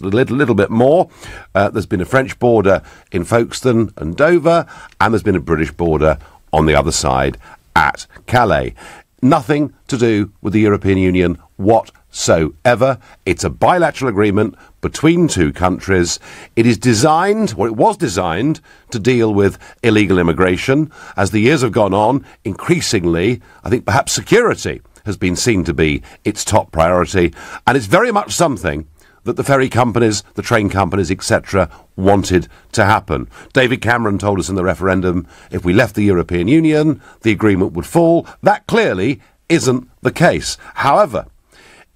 migrants, a little bit more. There's been a French border in Folkestone and Dover, and there's been a British border on the other side at Calais. Nothing to do with the European Union whatsoever. It's a bilateral agreement between two countries. It is designed, or it was designed, to deal with illegal immigration. As the years have gone on, increasingly, I think perhaps security has been seen to be its top priority, and it's very much something that the ferry companies, the train companies, etc., wanted to happen. David Cameron told us in the referendum, if we left the European Union, the agreement would fall. That clearly isn't the case. However,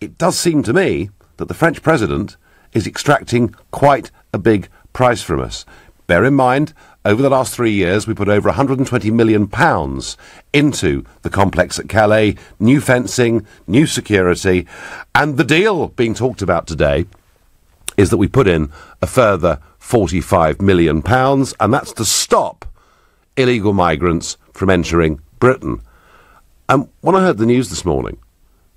it does seem to me that the French president is extracting quite a big price from us. Bear in mind, over the last 3 years, we put over £120 million into the complex at Calais, new fencing, new security, and the deal being talked about today is that we put in a further £45 million, and that's to stop illegal migrants from entering Britain. And when I heard the news this morning,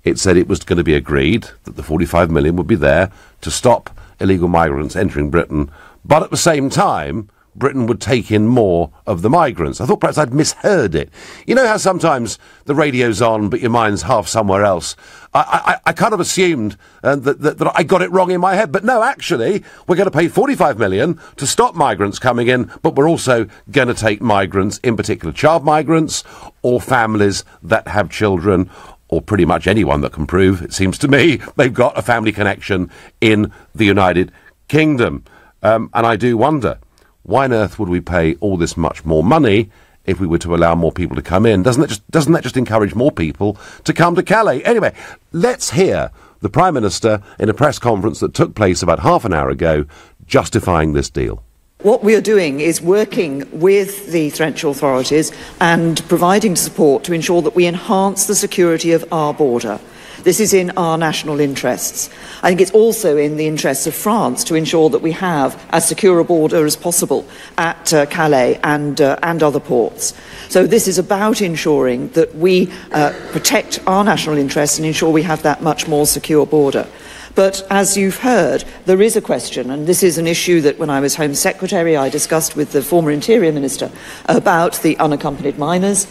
it said it was going to be agreed that the 45 million would be there to stop illegal migrants entering Britain, but at the same time, Britain would take in more of the migrants. I thought perhaps I'd misheard it. You know how sometimes the radio's on, but your mind's half somewhere else? I kind of assumed that I got it wrong in my head. But no, actually, we're going to pay 45 million to stop migrants coming in, but we're also going to take migrants, in particular child migrants, or families that have children, or pretty much anyone that can prove, it seems to me, they've got a family connection in the United Kingdom. And I do wonder, why on earth would we pay all this much more money if we were to allow more people to come in? Doesn't that just encourage more people to come to Calais? Anyway, let's hear the Prime Minister in a press conference that took place about half an hour ago justifying this deal. What we are doing is working with the French authorities and providing support to ensure that we enhance the security of our border. This is in our national interests. I think it's also in the interests of France to ensure that we have as secure a border as possible at Calais and other ports. So this is about ensuring that we protect our national interests and ensure we have that much more secure border. But as you've heard, there is a question, and this is an issue that when I was Home Secretary I discussed with the former Interior Minister about the unaccompanied minors.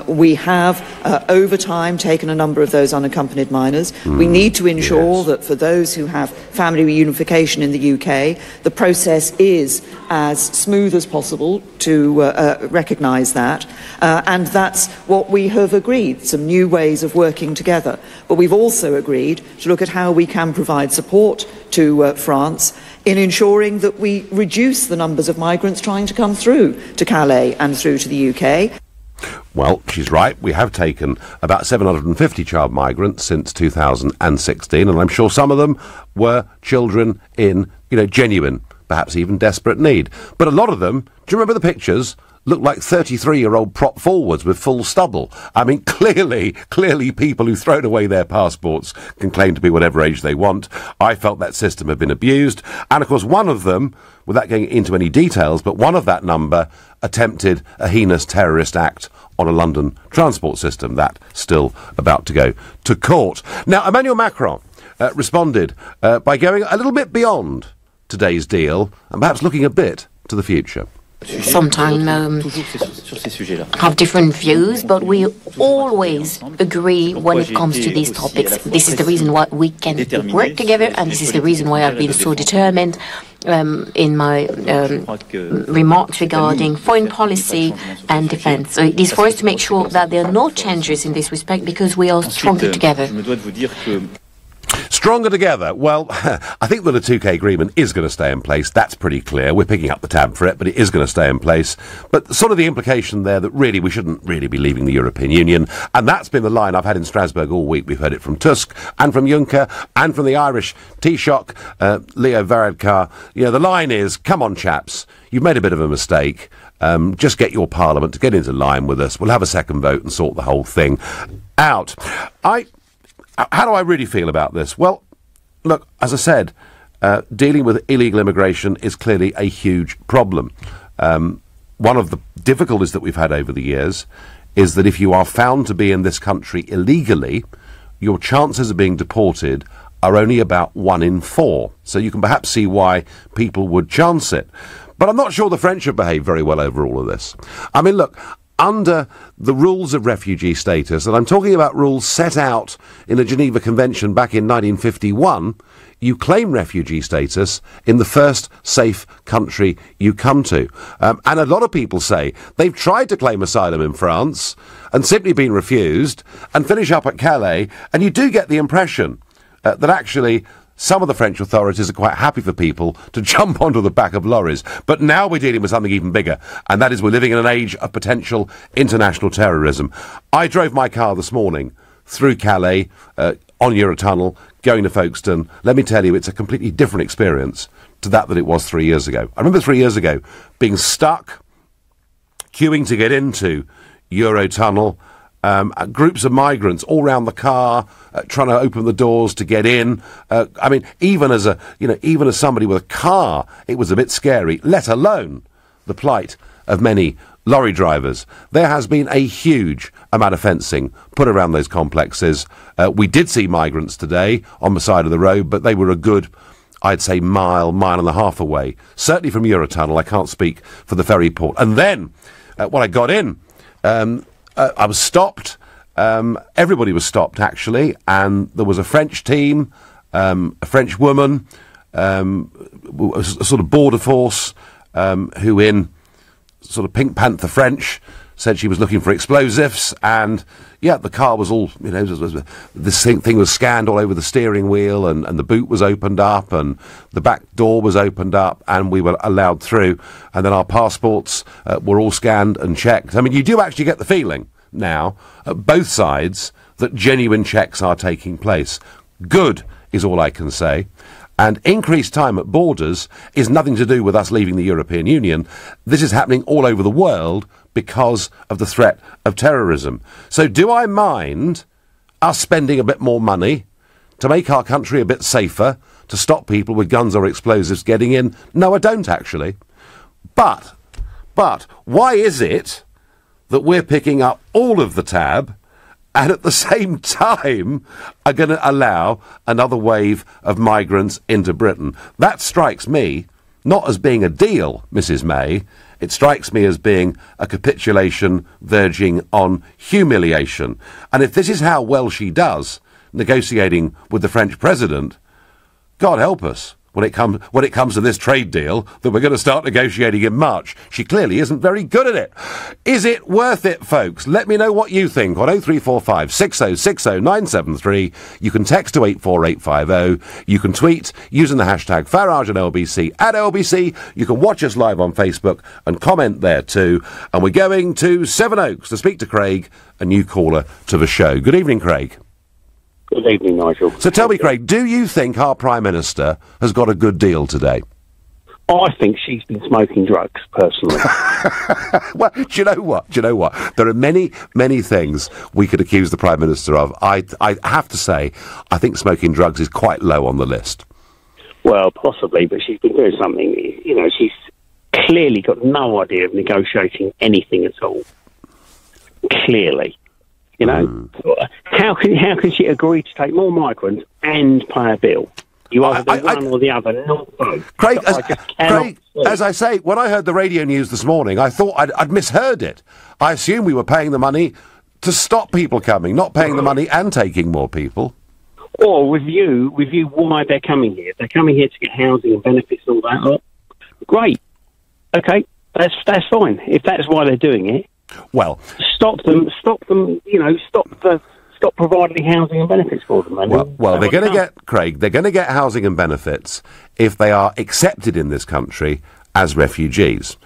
We have, over time, taken a number of those unaccompanied minors. We need to ensure that for those who have family reunification in the UK, the process is as smooth as possible to recognise that. And that's what we have agreed, some new ways of working together. But we've also agreed to look at how we can provide support to France in ensuring that we reduce the numbers of migrants trying to come through to Calais and through to the UK. Well, she's right. We have taken about 750 child migrants since 2016, and I'm sure some of them were children in, genuine, perhaps even desperate need. But a lot of them, do you remember the pictures? Look like 33-year-old prop forwards with full stubble. I mean, clearly people who've thrown away their passports can claim to be whatever age they want. I felt that system had been abused. And, of course, one of them, without going into any details, but one of that number attempted a heinous terrorist act on a London transport system. That still about to go to court. Now, Emmanuel Macron responded by going a little bit beyond today's deal and perhaps looking a bit to the future. Sometimes have different views, but we always agree when it comes to these topics. This is the reason why we can work together, and this is the reason why I've been so determined in my remarks regarding foreign policy and defence. So it is for us to make sure that there are no changes in this respect, because we are stronger together. Stronger together. Well, I think that a 2K agreement is going to stay in place. That's pretty clear. We're picking up the tab for it, but it is going to stay in place. But sort of the implication there that really we shouldn't really be leaving the European Union. And that's been the line I've had in Strasbourg all week. We've heard it from Tusk and from Juncker and from the Irish Taoiseach, Leo Varadkar. The line is, come on, chaps, you've made a bit of a mistake. Just get your parliament to get into line with us. We'll have a second vote and sort the whole thing out. How do I really feel about this? Well, look, as I said, dealing with illegal immigration is clearly a huge problem. One of the difficulties that we've had over the years is that if you are found to be in this country illegally, your chances of being deported are only about 1 in 4. So you can perhaps see why people would chance it. But I'm not sure the French have behaved very well over all of this. I mean, look, under the rules of refugee status, and I'm talking about rules set out in the Geneva Convention back in 1951, you claim refugee status in the first safe country you come to. And a lot of people say they've tried to claim asylum in France and simply been refused and finish up at Calais, and you do get the impression that actually some of the French authorities are quite happy for people to jump onto the back of lorries. But now we're dealing with something even bigger, and that is we're living in an age of potential international terrorism. I drove my car this morning through Calais, on Eurotunnel, going to Folkestone. Let me tell you, it's a completely different experience to that it was 3 years ago. I remember 3 years ago being stuck, queuing to get into Eurotunnel, groups of migrants all round the car, trying to open the doors to get in. I mean, even as somebody with a car, it was a bit scary, let alone the plight of many lorry drivers. There has been a huge amount of fencing put around those complexes. We did see migrants today on the side of the road, but they were a good, I'd say, mile and a half away. Certainly from Eurotunnel. I can't speak for the ferry port. And then, when I got in, I was stopped. Everybody was stopped, actually, and there was a French team, a French woman, a sort of border force, who in sort of Pink Panther French said she was looking for explosives, and yeah, the car was all, this thing was scanned all over the steering wheel, and the boot was opened up, and the back door was opened up, and we were allowed through, and then our passports were all scanned and checked. I mean, you do actually get the feeling now, at both sides, that genuine checks are taking place. Good is all I can say. And increased time at borders is nothing to do with us leaving the European Union. This is happening all over the world because of the threat of terrorism. So do I mind us spending a bit more money to make our country a bit safer, to stop people with guns or explosives getting in? No, I don't, actually. But why is it that we're picking up all of the tab and at the same time are going to allow another wave of migrants into Britain? That strikes me not as being a deal, Mrs. May. It strikes me as being a capitulation verging on humiliation. And if this is how well she does negotiating with the French president, God help us when it comes to this trade deal that we're going to start negotiating in March. She clearly isn't very good at it. Is it worth it, folks? Let me know what you think on 0345 6060 973. You can text to 84850. You can tweet using the hashtag Farage and LBC at LBC. You can watch us live on Facebook and comment there too. And we're going to Sevenoaks to speak to Craig, a new caller to the show. Good evening, Craig. Good evening, Nigel. So tell me, Craig, do you think our Prime Minister has got a good deal today? I think she's been smoking drugs, personally. Well, do you know what? There are many, many things we could accuse the Prime Minister of. I have to say, I think smoking drugs is quite low on the list. Well, possibly, but she's been doing something. She's clearly got no idea of negotiating anything at all. Clearly. How can she agree to take more migrants and pay a bill? You either do one or the other, not both. Craig, as I say, when I heard the radio news this morning, I thought I'd misheard it. I assumed we were paying the money to stop people coming, not paying the money and taking more people. Or review why they're coming here. If they're coming here to get housing and benefits and all that, great. Okay, that's fine. If that's why they're doing it. Well, stop them. Stop providing housing and benefits for them. Well, they're going to get, Craig, they're going to get housing and benefits if they are accepted in this country as refugees.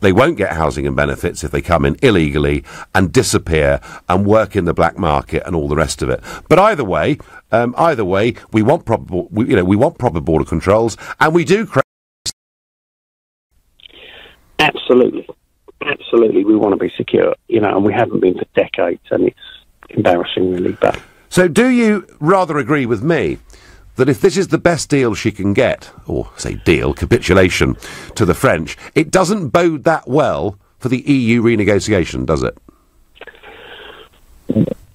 They won't get housing and benefits if they come in illegally and disappear and work in the black market and all the rest of it. But either way, we want proper border controls, and we do. Absolutely, we want to be secure, and we haven't been for decades, and it's embarrassing, really. But so, do you rather agree with me that if this is the best deal she can get, or say capitulation to the French, it doesn't bode that well for the EU renegotiation, does it?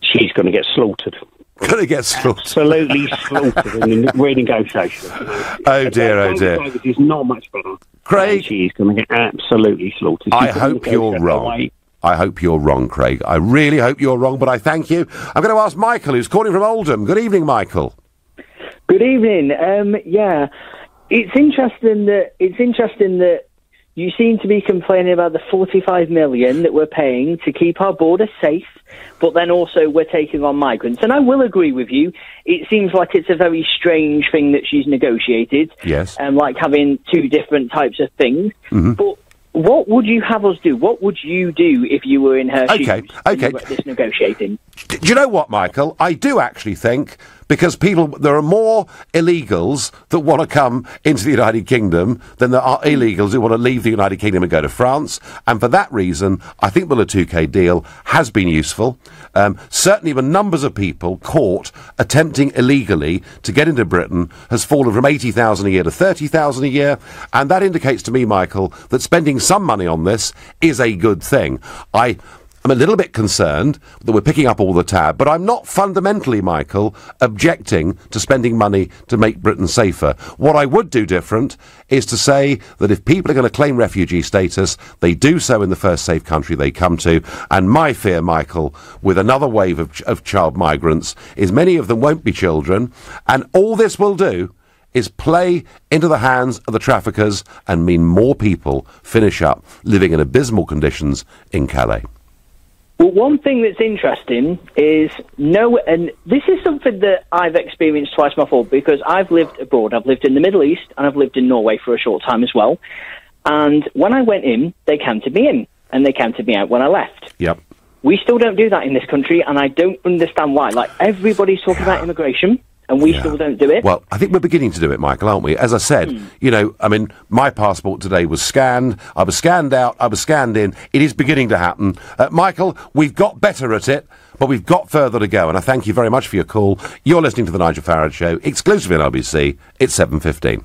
She's going to get slaughtered. Going to get slaughtered. Absolutely slaughtered in renegotiation. Oh dear, oh dear. She's not much better. Craig, she's going to get absolutely slaughtered. I hope you're wrong. I hope you're wrong, Craig. I really hope you're wrong, but I thank you. I'm going to ask Michael, who's calling from Oldham. Good evening, Michael. Good evening. Yeah, it's interesting that you seem to be complaining about the 45 million that we're paying to keep our border safe, but then also we're taking on migrants. And I will agree with you. It seems like it's a very strange thing that she's negotiated. Yes. Like having two different types of things. Mm-hmm. But what would you have us do? What would you do if you were in her shoes? Okay. This negotiating. Do you know what, Michael? I do actually think, because there are more illegals that want to come into the United Kingdom than there are illegals who want to leave the United Kingdom and go to France. And for that reason, I think the Le Touquet deal has been useful. Certainly the numbers of people caught attempting illegally to get into Britain has fallen from 80,000 a year to 30,000 a year. And that indicates to me, Michael, that spending some money on this is a good thing. I'm a little bit concerned that we're picking up all the tab, but I'm not fundamentally, Michael, objecting to spending money to make Britain safer. What I would do different is to say that if people are going to claim refugee status, they do so in the first safe country they come to. And my fear, Michael, with another wave of child migrants, is many of them won't be children, and all this will do is play into the hands of the traffickers and mean more people finish up living in abysmal conditions in Calais. Well, one thing that's interesting is and this is something that I've experienced twice before, because I've lived abroad. I've lived in the Middle East and I've lived in Norway for a short time as well. And when I went in, they counted me in and they counted me out when I left. Yep. We still don't do that in this country, and I don't understand why. Like, everybody's talking about immigration, and we still don't do it. Well, I think we're beginning to do it, Michael, aren't we? As I said, my passport today was scanned. I was scanned out. I was scanned in. It is beginning to happen. Michael, we've got better at it, but we've got further to go. And I thank you very much for your call. You're listening to The Nigel Farage Show, exclusively on LBC. It's 7:15.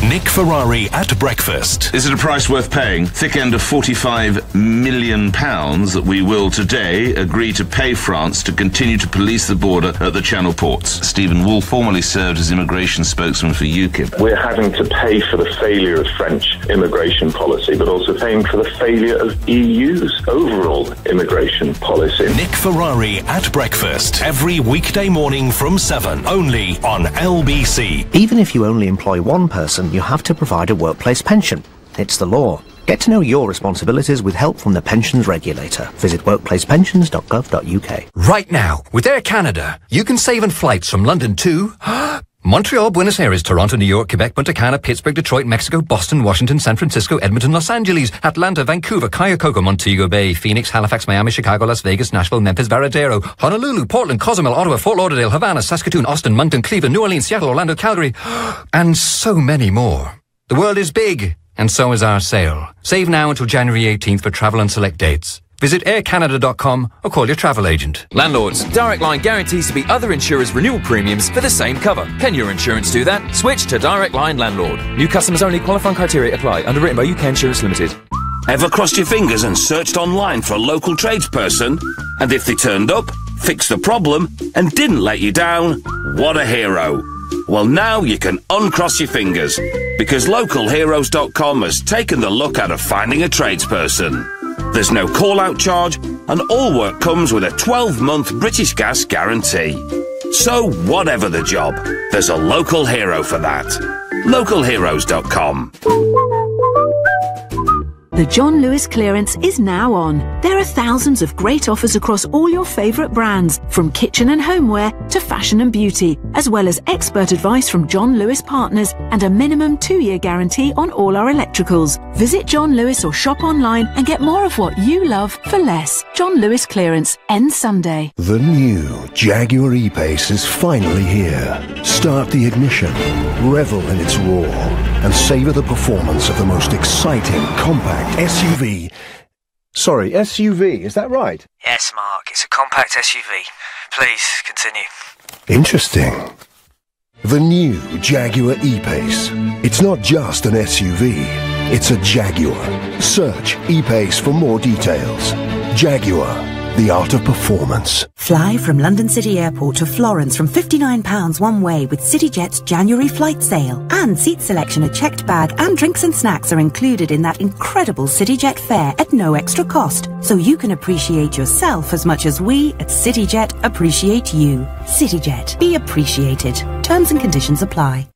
Nick Ferrari at breakfast. Is it a price worth paying? Thick end of £45 million that we will today agree to pay France to continue to police the border at the Channel ports. Stephen Wool formerly served as immigration spokesman for UKIP. We're having to pay for the failure of French immigration policy, but also paying for the failure of EU's overall immigration policy. Nick Ferrari at breakfast. Every weekday morning from 7, only on LBC. Even if you only employ one person, you have to provide a workplace pension. It's the law. Get to know your responsibilities with help from the pensions regulator. Visit workplacepensions.gov.uk. Right now, with Air Canada, you can save on flights from London to Montreal, Buenos Aires, Toronto, New York, Quebec, Punta Cana, Pittsburgh, Detroit, Mexico, Boston, Washington, San Francisco, Edmonton, Los Angeles, Atlanta, Vancouver, Cuyahoga, Montego Bay, Phoenix, Halifax, Miami, Chicago, Las Vegas, Nashville, Memphis, Varadero, Honolulu, Portland, Cozumel, Ottawa, Fort Lauderdale, Havana, Saskatoon, Austin, Moncton, Cleveland, New Orleans, Seattle, Orlando, Calgary, and so many more. The world is big, and so is our sale. Save now until January 18th for travel and select dates. Visit aircanada.com or call your travel agent. Landlords, Direct Line guarantees to beat other insurers' renewal premiums for the same cover. Can your insurance do that? Switch to Direct Line Landlord. New customers only. Qualifying criteria apply. Underwritten by UK Insurance Limited. Ever crossed your fingers and searched online for a local tradesperson? And if they turned up, fixed the problem, and didn't let you down, what a hero. Well, now you can uncross your fingers, because localheroes.com has taken the look out of finding a tradesperson. There's no call-out charge, and all work comes with a 12-month British Gas guarantee. So, whatever the job, there's a local hero for that. localheroes.com. The John Lewis clearance is now on. There are thousands of great offers across all your favourite brands, from kitchen and homeware to fashion and beauty, as well as expert advice from John Lewis partners and a minimum 2-year guarantee on all our electricals. Visit John Lewis or shop online and get more of what you love for less. John Lewis clearance ends Sunday. The new Jaguar E-Pace is finally here. Start the ignition, revel in its roar, and savour the performance of the most exciting compact SUV. Sorry, SUV, is that right? Yes, Mark, it's a compact SUV. Please, continue. Interesting. The new Jaguar E-Pace. It's not just an SUV, it's a Jaguar. Search E-Pace for more details. Jaguar, the art of performance. Fly from London City Airport to Florence from £59 one way with CityJet's January flight sale. And seat selection, a checked bag and drinks and snacks are included in that incredible CityJet fare at no extra cost. So you can appreciate yourself as much as we at CityJet appreciate you. CityJet. Be appreciated. Terms and conditions apply.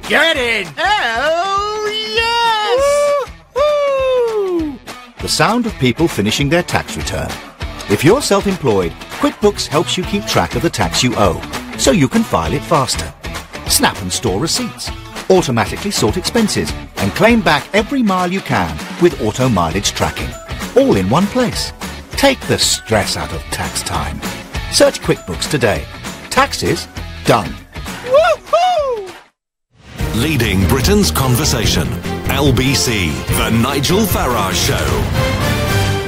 Get in! Oh, yes! Woo-hoo! The sound of people finishing their tax return. If you're self-employed, QuickBooks helps you keep track of the tax you owe, so you can file it faster. Snap and store receipts, automatically sort expenses, and claim back every mile you can with auto mileage tracking. All in one place. Take the stress out of tax time. Search QuickBooks today. Taxes done. Woohoo! Leading Britain's conversation. LBC, The Nigel Farage Show.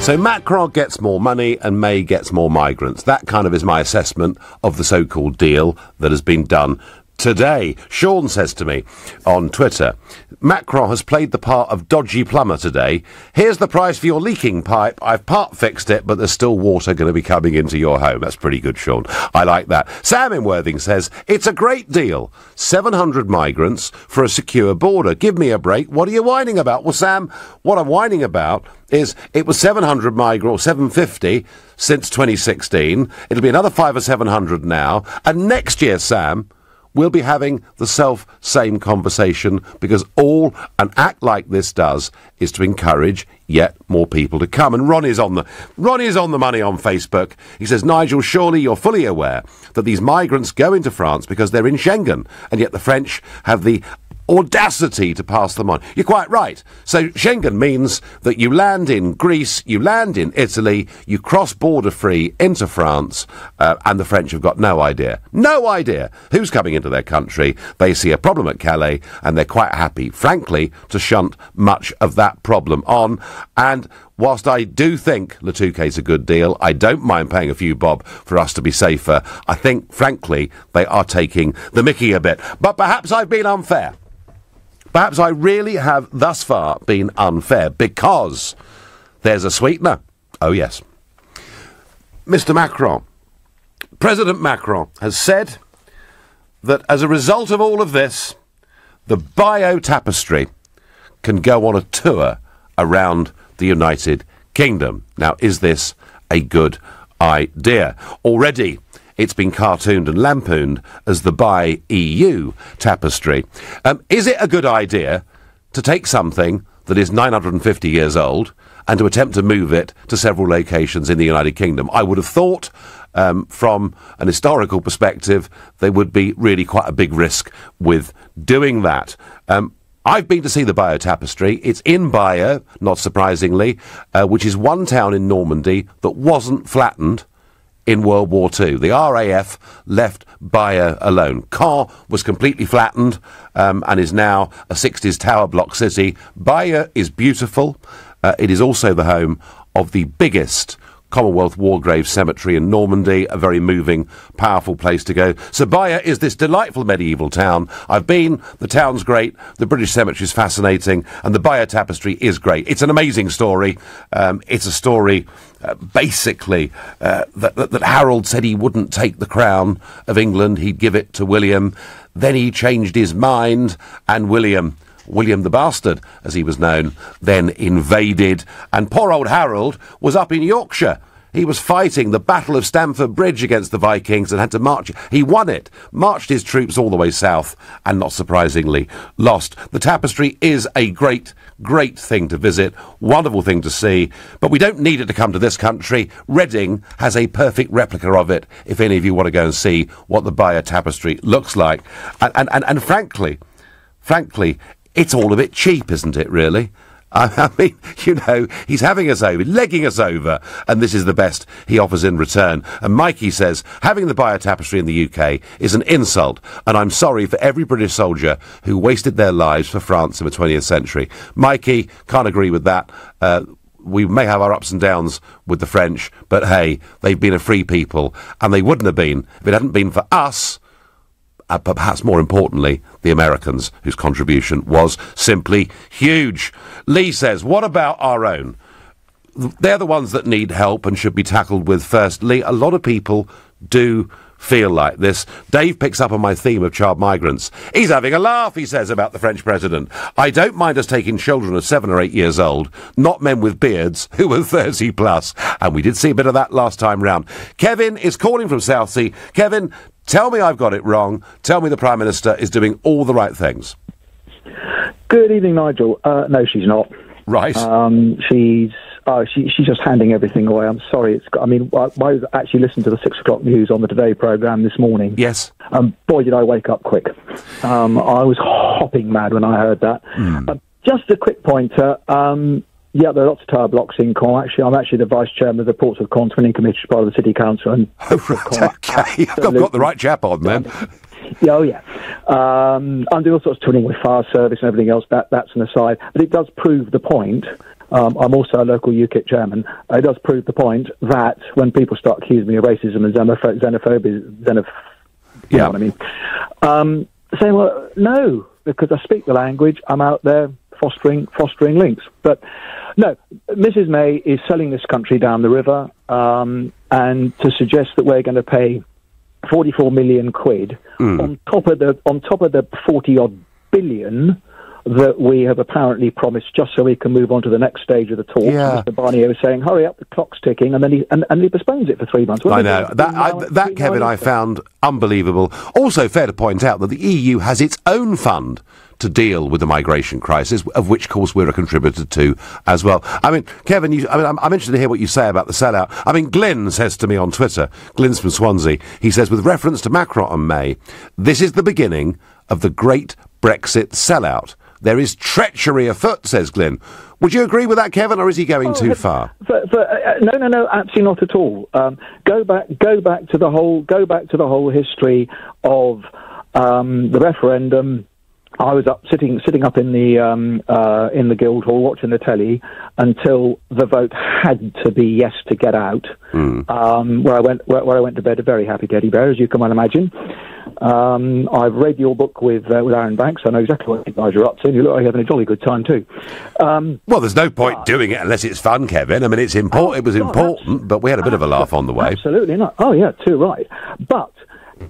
So Macron gets more money and May gets more migrants. That kind of is my assessment of the so-called deal that has been done today. Sean says to me on Twitter, Macron has played the part of dodgy plumber today. Here's the price for your leaking pipe. I've part fixed it, but there's still water going to be coming into your home. That's pretty good, Sean. I like that. Sam in Worthing says, it's a great deal. 700 migrants for a secure border. Give me a break. What are you whining about? Well, Sam, what I'm whining about is it was 700 migrants, or 750 since 2016. It'll be another 500 or 700 now. And next year, Sam, we'll be having the same conversation, because all an act like this does is to encourage yet more people to come. And Ronnie's on the money on Facebook. He says, Nigel, surely you're fully aware that these migrants go into France because they're in Schengen, and yet the French have the audacity to pass them on. You're quite right. So Schengen means that you land in Greece, you land in Italy, you cross border free into France, and the French have got no idea who's coming into their country. They see a problem at Calais and they're quite happy, frankly, to shunt much of that problem on. And whilst I do think Le Touquet's a good deal, I don't mind paying a few bob for us to be safer. I think, frankly, they are taking the mickey a bit. But perhaps I've been unfair. Perhaps I really have thus far been unfair, because there's a sweetener. Oh, yes. Mr. Macron, President Macron has said that as a result of all of this, the bio tapestry can go on a tour around the United Kingdom. Now, is this a good idea? Already, it's been cartooned and lampooned as the Buy EU tapestry. Is it a good idea to take something that is 950 years old and to attempt to move it to several locations in the United Kingdom? I would have thought, from an historical perspective, there would be really quite a big risk with doing that. I've been to see the Bayeux Tapestry. It's in Bayeux, not surprisingly, which is one town in Normandy that wasn't flattened in World War II. The RAF left Bayeux alone. Caen was completely flattened and is now a 60s tower block city. Bayeux is beautiful. It is also the home of the biggest Commonwealth War Graves Cemetery in Normandy, a very moving, powerful place to go. So Bayeux is this delightful medieval town. I've been, the town's great, the British Cemetery is fascinating, and the Bayeux Tapestry is great. It's an amazing story. It's a story, basically, that Harold said he wouldn't take the crown of England, he'd give it to William. Then he changed his mind, and William the Bastard, as he was known, then invaded, and poor old Harold was up in Yorkshire. He was fighting the Battle of Stamford Bridge against the Vikings and had to march. He won it, marched his troops all the way south, and not surprisingly, lost. The tapestry is a great, great thing to visit, wonderful thing to see, but we don't need it to come to this country. Reading has a perfect replica of it, if any of you want to go and see what the Bayeux Tapestry looks like. And frankly, it's all a bit cheap, isn't it, really? I mean, you know, he's having us over, legging us over, and this is the best he offers in return. And Mikey says, having the Bayeux Tapestry in the UK is an insult, and I'm sorry for every British soldier who wasted their lives for France in the 20th century. Mikey, can't agree with that. We may have our ups and downs with the French, but hey, they've been a free people, and they wouldn't have been if it hadn't been for us, but perhaps more importantly, the Americans, whose contribution was simply huge. Lee says, what about our own? they're the ones that need help and should be tackled with first. Lee, a lot of people do feel like this. Dave picks up on my theme of child migrants. He's having a laugh, he says, about the French president. I don't mind us taking children of 7 or 8 years old, not men with beards who were 30 plus. And we did see a bit of that last time round. Kevin is calling from Southsea. Kevin, tell me I've got it wrong. Tell me the Prime Minister is doing all the right things. Good evening, Nigel. No, she's not. Right. She's just handing everything away. I'm sorry. I actually listened to the 6 o'clock news on the Today programme this morning. Yes. Boy, did I wake up quick. I was hopping mad when I heard that. Just a quick pointer. Yeah, there are lots of tower blocks in Caen. Actually, I'm actually the vice chairman of the Ports of Caen Twinning Committee as part of the City Council. And okay, I've got the right chap on then. Yeah. I'm doing all sorts of twinning with fire service and everything else. That's an aside. But it does prove the point. I'm also a local UKIP chairman. It does prove the point that when people start accusing me of racism and xenophobia, you know what I mean? Saying, well, no, because I speak the language. I'm out there fostering links. But no, Mrs. May is selling this country down the river, and to suggest that we're going to pay 44 million quid on top of the 40 odd billion that we have apparently promised, just so we can move on to the next stage of the talk. Yeah. Mr. Barnier was saying, "Hurry up, the clock's ticking," and then he postpones it for 3 months. I know that Kevin, I found unbelievable. Also, fair to point out that the EU has its own fund to deal with the migration crisis, of which, of course, we're a contributor to as well. I mean, Kevin, I'm interested to hear what you say about the sellout. I mean, Glyn says to me on Twitter, Glyn's from Swansea, he says, with reference to Macron and May, this is the beginning of the great Brexit sellout. There is treachery afoot, says Glyn. Would you agree with that, Kevin, or is he going too far? No, absolutely not at all. Go back to the whole history of the referendum. I was sitting up in the Guildhall watching the telly until the vote had to be yes to get out. Where I went to bed a very happy teddy bear, as you can well imagine. I've read your book with Aaron Banks. I know exactly what you guys are up to, and you look like you're having a jolly good time too. Well, there's no point doing it unless it's fun, Kevin. I mean, it's important. It was important, but we had a bit of a laugh on the way. Absolutely not. Oh yeah, too right. But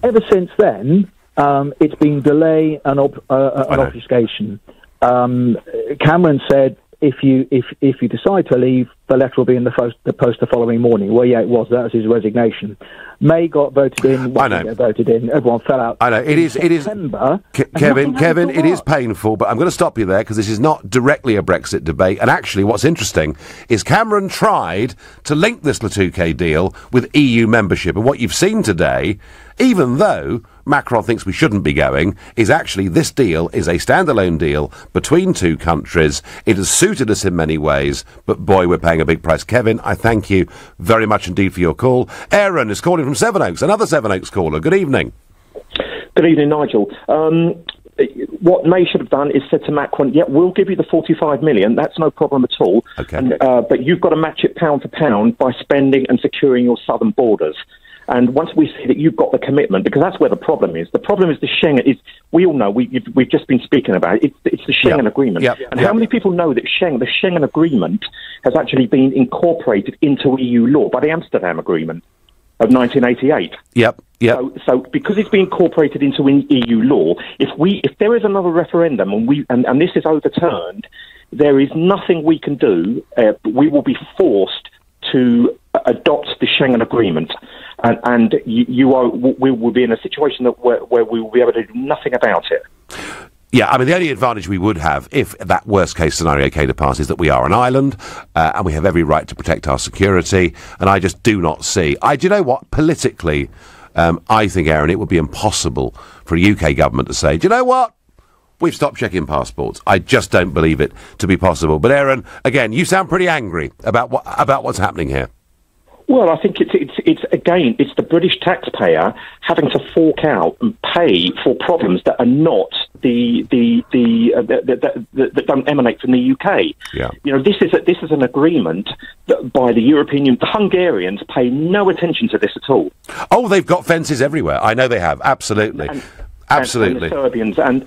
ever since then, it's been delay and obfuscation. Cameron said, if you decide to leave, the letter will be in the post the following morning. Well, yeah, it was. That was his resignation. May got voted in. I know. Voted in. Everyone fell out. I know. It is. Kevin, it is painful, but I'm going to stop you there because this is not directly a Brexit debate. And actually, what's interesting is Cameron tried to link this Le Touquet deal with EU membership, and what you've seen today, even though Macron thinks we shouldn't be going, is actually this deal is a standalone deal between two countries. It has suited us in many ways, but boy, we're paying a big price. Kevin, I thank you very much indeed for your call. Aaron is calling from Sevenoaks, another Sevenoaks caller. Good evening. Good evening, Nigel. What May should have done is said to Macron, yeah, we'll give you the 45 million, that's no problem at all, okay. But you've got to match it pound for pound by spending and securing your southern borders. And once we see that you've got the commitment, because that's where the problem is. The problem is the Schengen is, we all know, we've just been speaking about it, it's the Schengen Agreement. And how many people know that the Schengen Agreement has actually been incorporated into EU law by the Amsterdam Agreement of 1988? So because it's been incorporated into EU law, if there is another referendum and this is overturned, there is nothing we can do. We will be forced to adopt the Schengen Agreement, and we will be in a situation where we will be able to do nothing about it. Yeah, I mean, the only advantage we would have, if that worst-case scenario came to pass, is that we are an island, and we have every right to protect our security, and I just do not see... do you know what? Politically, I think, Aaron, it would be impossible for a UK government to say, do you know what? We've stopped checking passports. I just don't believe it to be possible. But, Aaron, again, you sound pretty angry about what's happening here. Well, I think it's the British taxpayer having to fork out and pay for problems that are not that don't emanate from the UK. Yeah. You know, this is an agreement that by the European Union. The Hungarians pay no attention to this at all. Oh, they've got fences everywhere. I know they have, absolutely. Absolutely. And the Serbians, and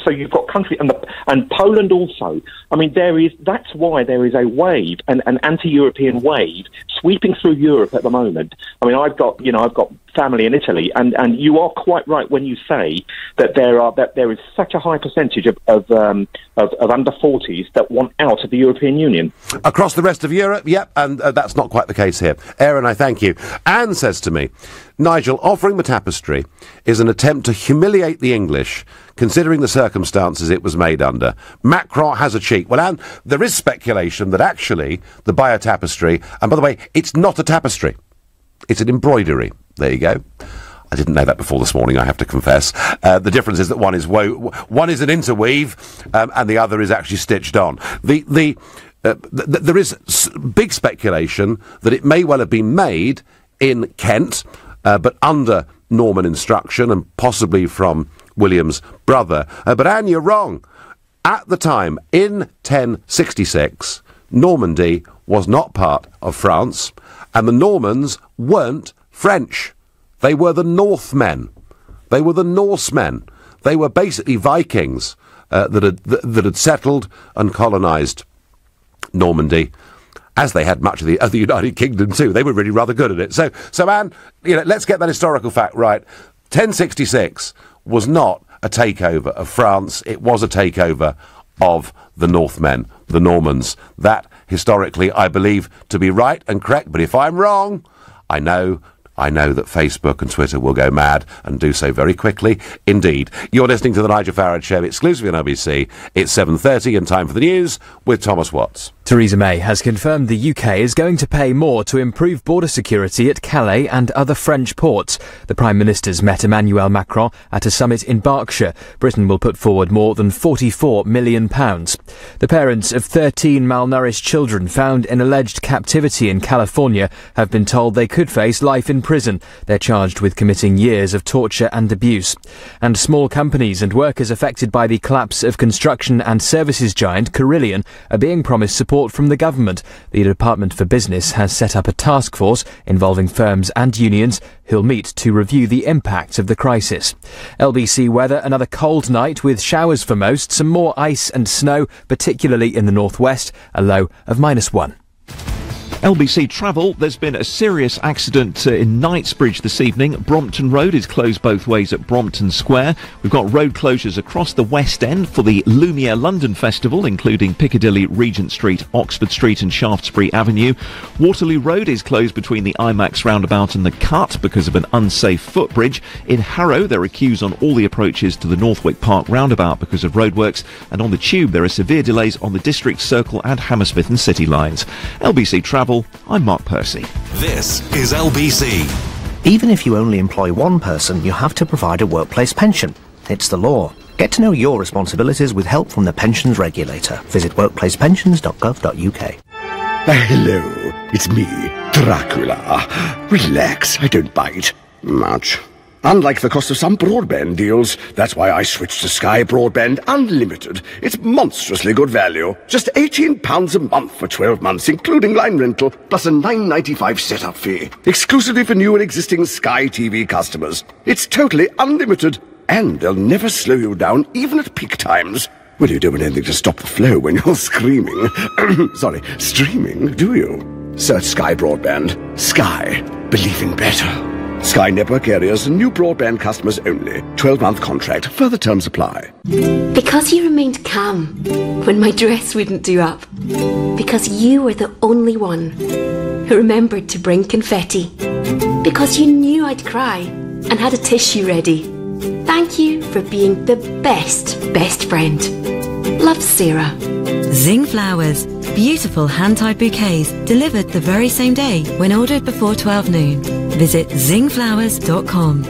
so you've got country and Poland also. I mean, that's why there is a wave, an anti-European wave sweeping through Europe at the moment. I mean, I've got family in Italy, and you are quite right when you say that there is such a high percentage of under 40s that want out of the European Union. Across the rest of Europe, yep, and that's not quite the case here. Aaron, I thank you. Anne says to me, Nigel, offering the tapestry is an attempt to humiliate the English, considering the circumstances it was made under. Macron has a cheek. Well, Anne, there is speculation that actually the Bayer tapestry, and by the way, it's not a tapestry, it's an embroidery. There you go. I didn't know that before this morning, I have to confess. The difference is that one is an interweave, and the other is actually stitched on. There is big speculation that it may well have been made in Kent, but under Norman instruction and possibly from William's brother. But Anne, you're wrong. At the time, in 1066, Normandy was not part of France, and the Normans weren't French. They were the Northmen. They were the Norsemen. They were basically Vikings that had settled and colonised Normandy, as they had much of the United Kingdom too. They were really rather good at it. So Anne, let's get that historical fact right. 1066 was not a takeover of France. It was a takeover of the Northmen, the Normans. That, historically, I believe to be right and correct. But if I'm wrong, I know that Facebook and Twitter will go mad and do so very quickly indeed. You're listening to the Nigel Farage Show exclusively on LBC. It's 7:30 and time for the news with Thomas Watts. Theresa May has confirmed the UK is going to pay more to improve border security at Calais and other French ports. The Prime Minister's met Emmanuel Macron at a summit in Berkshire. Britain will put forward more than £44 million. The parents of 13 malnourished children found in alleged captivity in California have been told they could face life in prison. They're charged with committing years of torture and abuse. And small companies and workers affected by the collapse of construction and services giant Carillion are being promised support from the government. The Department for Business has set up a task force involving firms and unions who'll meet to review the impact of the crisis. LBC weather, another cold night with showers for most, some more ice and snow, particularly in the northwest, a low of -1. LBC travel, there's been a serious accident in Knightsbridge this evening. Brompton Road is closed both ways at Brompton Square. We've got road closures across the West End for the Lumiere London Festival, including Piccadilly, Regent Street, Oxford Street and Shaftesbury Avenue. Waterloo Road is closed between the IMAX roundabout and the Cut because of an unsafe footbridge. In Harrow, there are queues on all the approaches to the Northwick Park roundabout because of roadworks. And on the Tube, there are severe delays on the District Circle and Hammersmith and City lines. LBC Travel, I'm Mark Percy. This is LBC. Even if you only employ one person, you have to provide a workplace pension. It's the law. Get to know your responsibilities with help from the pensions regulator. Visit workplacepensions.gov.uk. Hello, it's me, Dracula. Relax, I don't bite much. Unlike the cost of some broadband deals, that's why I switched to Sky Broadband Unlimited. It's monstrously good value. Just £18 a month for 12 months, including line rental, plus a £9.95 setup fee. Exclusively for new and existing Sky TV customers. It's totally unlimited, and they'll never slow you down, even at peak times. Well, you don't want anything to stop the flow when you're screaming. Streaming, do you? Search Sky Broadband. Sky. Believe in better. Sky network areas and new broadband customers only. 12-month contract. Further terms apply. Because you remained calm when my dress wouldn't do up. Because you were the only one who remembered to bring confetti. Because you knew I'd cry and had a tissue ready. Thank you for being the best friend. Love, Sarah. Zing Flowers. Beautiful hand-tied bouquets delivered the very same day when ordered before 12 noon. Visit zingflowers.com.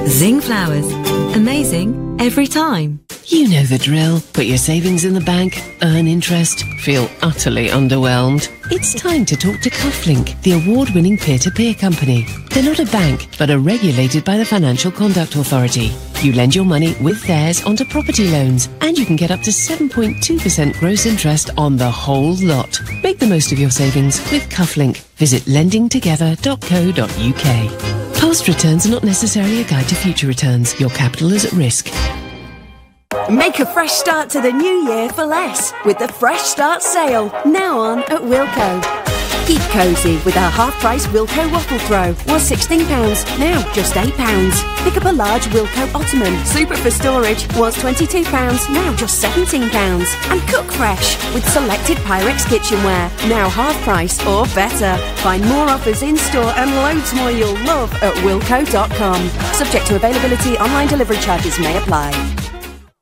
Zing Flowers. Amazing every time. You know the drill. Put your savings in the bank, earn interest, feel utterly underwhelmed. It's time to talk to Cufflink, the award-winning peer-to-peer company. They're not a bank, but are regulated by the Financial Conduct Authority. You lend your money with theirs onto property loans, and you can get up to 7.2% gross interest on the whole lot. Make the most of your savings with Cufflink. Visit lendingtogether.co.uk. Past returns are not necessarily a guide to future returns. Your capital is at risk. Make a fresh start to the new year for less with the Fresh Start sale, now on at Wilko. Keep cosy with our half-price Wilko waffle throw. Was £16, now just £8. Pick up a large Wilko ottoman, super for storage. Was £22, now just £17. And cook fresh with selected Pyrex kitchenware, now half price or better. Find more offers in store and loads more you'll love at wilko.com. Subject to availability, online delivery charges may apply.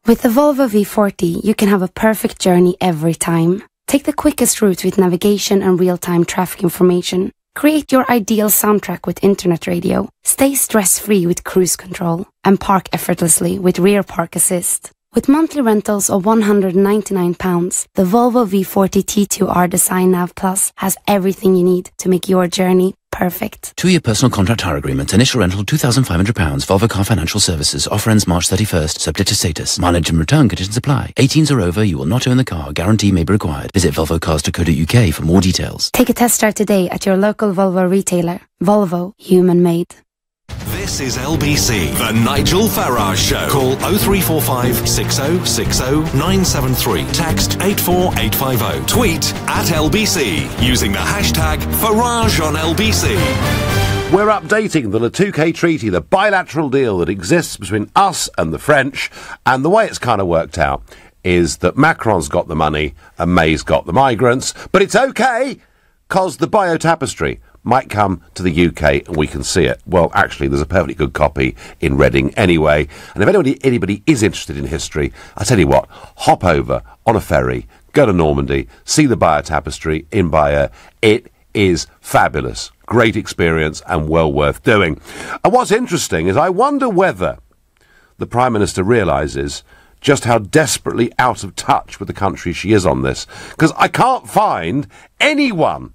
With the Volvo V40, you can have a perfect journey every time. Take the quickest route with navigation and real-time traffic information. Create your ideal soundtrack with internet radio. Stay stress-free with cruise control. And park effortlessly with rear park assist. With monthly rentals of £199, the Volvo V40 T2R Design Nav Plus has everything you need to make your journey perfect. 2-year personal contract hire agreement. Initial rental £2,500. Volvo Car Financial Services. Offer ends March 31st. Subject to status. Mileage and return conditions apply. 18s or over, you will not own the car. Guarantee may be required. Visit volvocars.co.uk for more details. Take a test drive today at your local Volvo retailer. Volvo, human made. This is LBC, the Nigel Farage Show. Call 0345 6060 973. Text 84850. Tweet at LBC using the hashtag Farage on LBC. We're updating the Le Touquet Treaty, the bilateral deal that exists between us and the French, and the way it's kind of worked out is that Macron's got the money and May's got the migrants, but it's okay, because the biotapestry might come to the UK and we can see it. Well, actually, there's a perfectly good copy in Reading anyway. And if anybody is interested in history, I tell you what, hop over on a ferry, go to Normandy, see the biotapestry in Bayeux. It is fabulous. Great experience and well worth doing. And what's interesting is I wonder whether the Prime Minister realises just how desperately out of touch with the country she is on this. Because I can't find anyone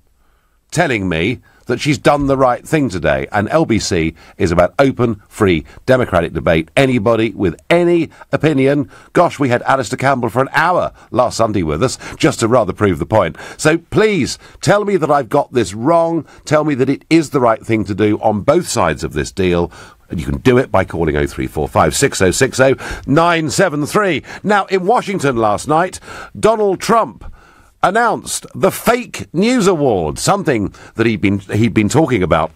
telling me that she's done the right thing today. And LBC is about open, free, democratic debate. Anybody with any opinion. Gosh, we had Alistair Campbell for an hour last Sunday with us, just to rather prove the point. So please, tell me that I've got this wrong. Tell me that it is the right thing to do on both sides of this deal. And you can do it by calling 0345 6060 973. Now, in Washington last night, Donald Trump announced the Fake News Award, something that he'd been talking about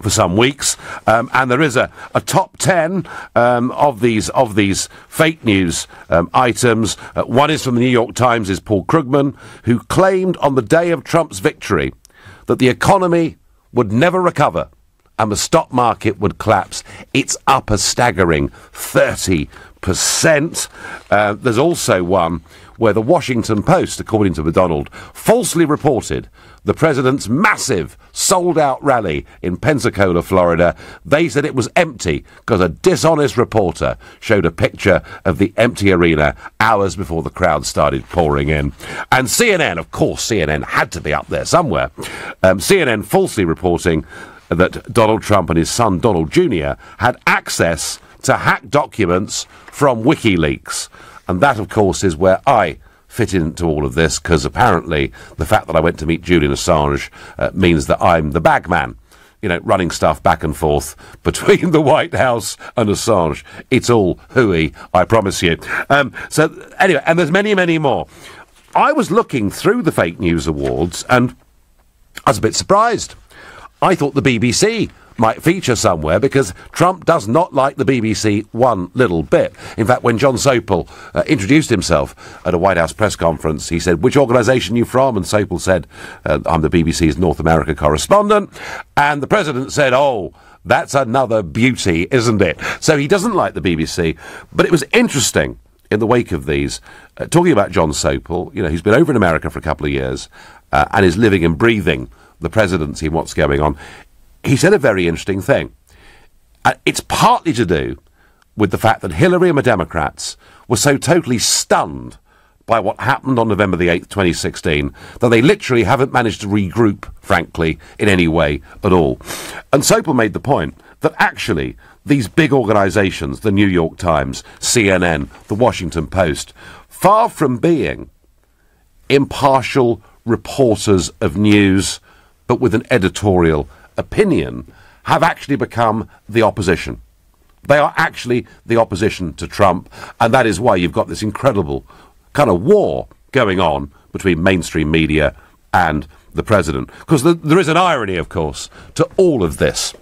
for some weeks, and there is a top 10 of these fake news items. One is from the New York Times, is Paul Krugman, who claimed on the day of Trump's victory that the economy would never recover and the stock market would collapse. It's up a staggering 30%. There's also one where the Washington Post, according to McDonald, falsely reported the president's massive sold-out rally in Pensacola, Florida. They said it was empty because a dishonest reporter showed a picture of the empty arena hours before the crowd started pouring in. And CNN, of course, CNN had to be up there somewhere. CNN falsely reporting that Donald Trump and his son Donald Jr. had access to hacked documents from WikiLeaks. And that, of course, is where I fit into all of this, because apparently the fact that I went to meet Julian Assange means that I'm the bagman, you know, running stuff back and forth between the White House and Assange. It's all hooey, I promise you. So, anyway, and there's many, many more. I was looking through the Fake News Awards, and I was a bit surprised. I thought the BBC might feature somewhere, because Trump does not like the BBC one little bit. In fact, when John Sopel introduced himself at a White House press conference, he said, "Which organisation are you from?" And Sopel said, "I'm the BBC's North America correspondent." And the president said, "Oh, that's another beauty, isn't it?" So he doesn't like the BBC. But it was interesting, in the wake of these, talking about John Sopel, you know, he's been over in America for a couple of years and is living and breathing the presidency and what's going on. He said a very interesting thing. It's partly to do with the fact that Hillary and the Democrats were so totally stunned by what happened on November the 8th, 2016, that they literally haven't managed to regroup, frankly, in any way at all. And Sopel made the point that actually these big organisations, the New York Times, CNN, the Washington Post, far from being impartial reporters of news, but with an editorial opinion, have actually become the opposition. They are actually the opposition to Trump, and that is why you've got this incredible kind of war going on between mainstream media and the president. Because there is an irony, of course, to all of this,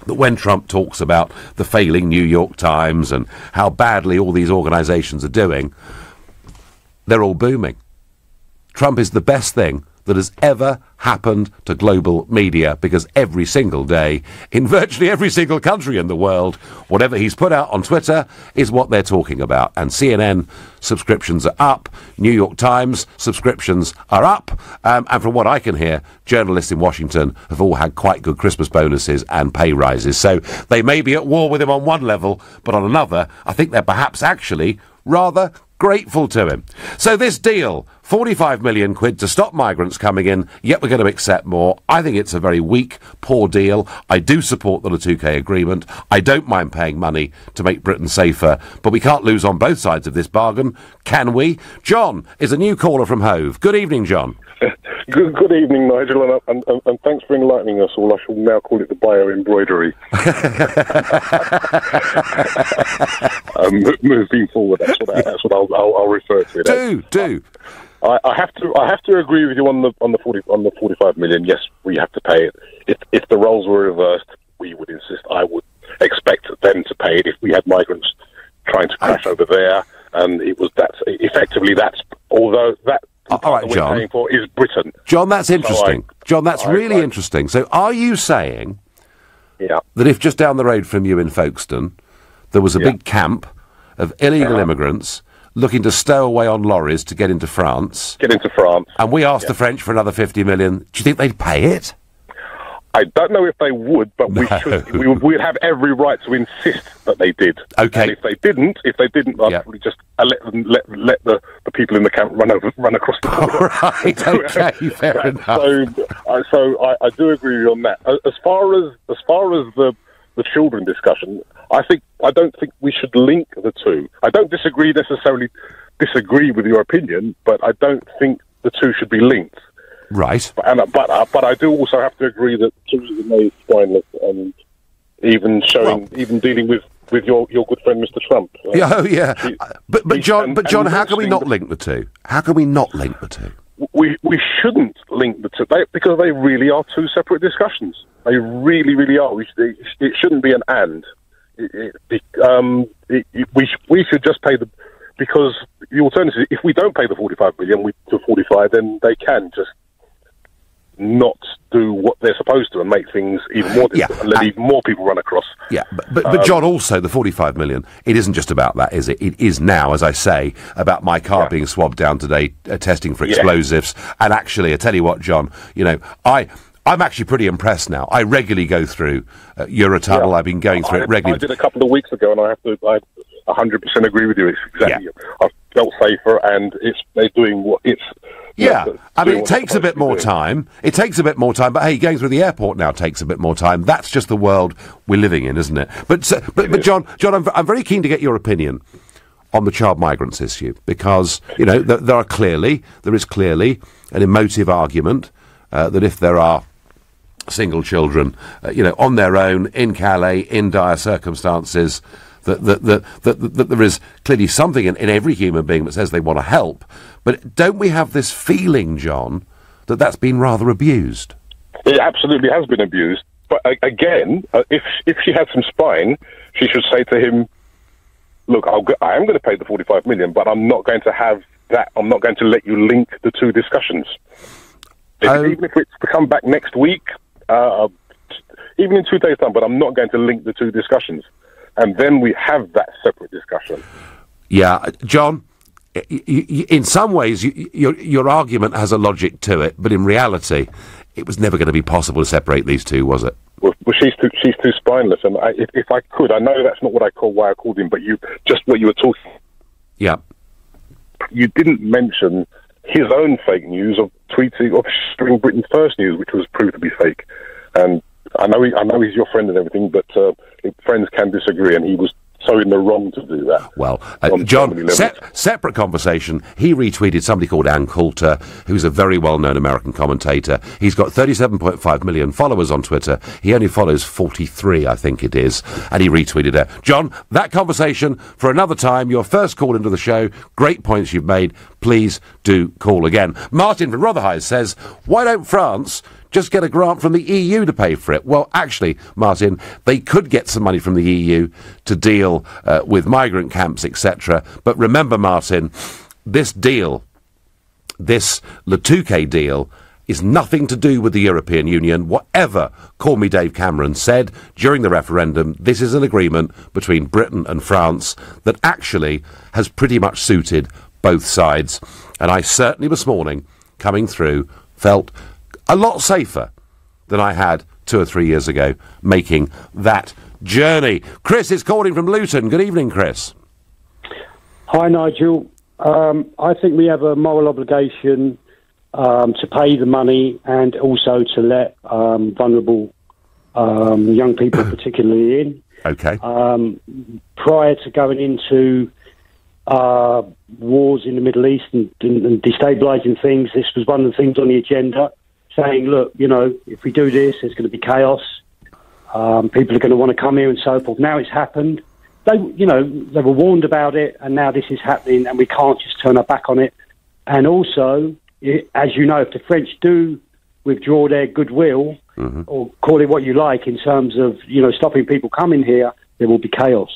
that when Trump talks about the failing New York Times and how badly all these organisations are doing, they're all booming. Trump is the best thing that has ever happened to global media, because every single day, in virtually every single country in the world, whatever he's put out on Twitter is what they're talking about. And CNN subscriptions are up, New York Times subscriptions are up, and from what I can hear, journalists in Washington have all had quite good Christmas bonuses and pay rises. So they may be at war with him on one level, but on another, I think they're perhaps actually rather grateful to him. So this deal, 45 million quid to stop migrants coming in, yet we're going to accept more. I think it's a very weak, poor deal. I do support the L2K agreement. I don't mind paying money to make Britain safer, but we can't lose on both sides of this bargain, can we? John is a new caller from Hove. Good evening, John. Good evening, Nigel, and thanks for enlightening us all. I shall now call it the bio-embroidery. Moving forward, that's what I'll refer to it. Do. I have to agree with you on the 45 million. Yes, we have to pay it. If the roles were reversed, we would insist. I would expect them to pay it if we had migrants trying to crash over there, and it was although that. All right, John. Paying for is Britain. John, that's interesting. John, that's really interesting. So are you saying that if just down the road from you in Folkestone there was a big camp of illegal immigrants looking to stow away on lorries to get into France, and we asked the French for another 50 million, do you think they'd pay it? I don't know if they would, but we'd have every right to insist that they did. Okay. And if they didn't, I'd probably just let the people in the camp run across the border. Right. Okay. Fair enough. So I do agree with you on that. As far as the children discussion, I don't think we should link the two. I don't necessarily disagree with your opinion, but I don't think the two should be linked. Right. But I do also have to agree that Theresa May is spineless, and even dealing with your good friend Mr. Trump. But John, how can we not link the two? How can we not link the two? We shouldn't link the two because they really are two separate discussions. They really, really are. It shouldn't be an and. We should just pay because the alternative, if we don't pay the 45 million to 45, then they can just not do what they're supposed to and make things even more difficult and let even more people run across. Yeah, but John, also the 45 million, it isn't just about that, is it? It is now, as I say, about my car being swabbed down today, testing for explosives. And actually, I tell you what, John, I'm actually pretty impressed now. I regularly go through Eurotunnel. I've been going through it regularly. I did a couple of weeks ago, and I 100% agree with you. It's exactly. I felt safer, and they're doing what it's. Yeah, I mean, it takes a bit more time. It takes a bit more time, but hey, going through the airport now takes a bit more time. That's just the world we're living in, isn't it? But John, I'm very keen to get your opinion on the child migrants issue, because there is clearly an emotive argument that if there are single children, on their own in Calais in dire circumstances, that there is clearly something in every human being that says they want to help. But don't we have this feeling, John, that that's been rather abused? It absolutely has been abused. But again, if she had some spine, she should say to him, look, I am going to pay the 45 million, but I'm not going to have that. I'm not going to let you link the two discussions. Even if it's to come back next week, even in 2 days' time, but I'm not going to link the two discussions. And then we have that separate discussion. Yeah, John, in some ways, your argument has a logic to it, but in reality, it was never going to be possible to separate these two, was it? Well, she's too spineless, and if I could, I know that's not why I called him, but what you were talking. Yeah. You didn't mention his own fake news of tweeting of Spring Britain First news, which was proved to be fake. And I know he's your friend and everything, but friends can disagree, and he was so in the wrong to do that. Well, John, separate conversation. He retweeted somebody called Ann Coulter, who's a very well-known American commentator. He's got 37.5 million followers on Twitter. He only follows 43, I think it is, and he retweeted her. John, that conversation for another time. Your first call into the show. Great points you've made. Please do call again. Martin from Rotherhithe says, why don't France just get a grant from the EU to pay for it? Well, actually, Martin, they could get some money from the EU to deal with migrant camps, etc. But remember, Martin, this deal, this Le Touquet deal, is nothing to do with the European Union. Whatever Call Me Dave Cameron said during the referendum, this is an agreement between Britain and France that actually has pretty much suited both sides. And I certainly this morning, coming through, felt a lot safer than I had 2 or 3 years ago making that journey. Chris is calling from Luton. Good evening, Chris. Hi, Nigel. I think we have a moral obligation to pay the money and also to let vulnerable young people particularly in. Okay. Prior to going into wars in the Middle East and destabilising things, this was one of the things on the agenda, saying, look, you know, if we do this, there's going to be chaos. People are going to want to come here and so forth. Now it's happened. They were warned about it, and now this is happening, and we can't just turn our back on it. And also, as you know, if the French do withdraw their goodwill, or call it what you like, in terms of, you know, stopping people coming here, there will be chaos.